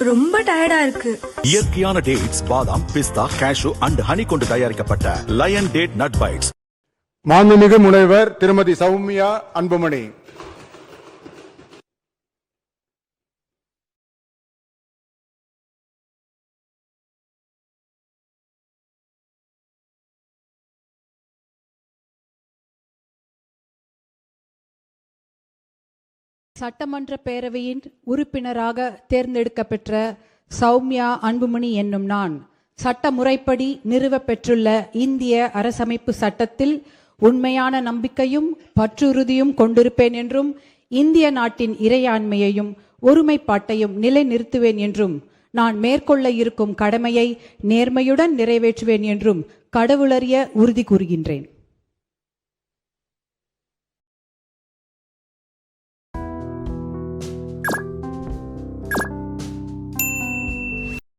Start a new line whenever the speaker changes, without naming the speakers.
ரொம்ப டயர்டா இருக்கு.
இயற்கையான டேட்ஸ், பாதாம், பிஸ்தா, கேஷு அண்ட் ஹனி கொண்டு தயாரிக்கப்பட்ட லயன் டேட் நட் பைட்ஸ்.
மாண்புமிகு முனைவர் திருமதி சௌமியா அன்புமணி.
சட்டமன்ற பேரவையின் உறுப்பினராக தேர்ந்தெடுக்கப்பெற்ற சௌமியா அன்புமணி என்னும் நான் சட்ட முறைப்படி நிறுவப் பெற்றுள்ள இந்திய அரசமைப்பு சட்டத்தில் உண்மையான நம்பிக்கையும் பற்றுறுதியும் கொண்டிருப்பேன் என்றும் இந்திய நாட்டின் இறையாண்மையையும் ஒருமைப்பாட்டையும் நிலைநிறுத்துவேன் என்றும் நான் மேற்கொள்ள இருக்கும் கடமையை நேர்மையுடன் நிறைவேற்றுவேன் என்றும் கடவுளறிய உறுதி கூறுகின்றேன்.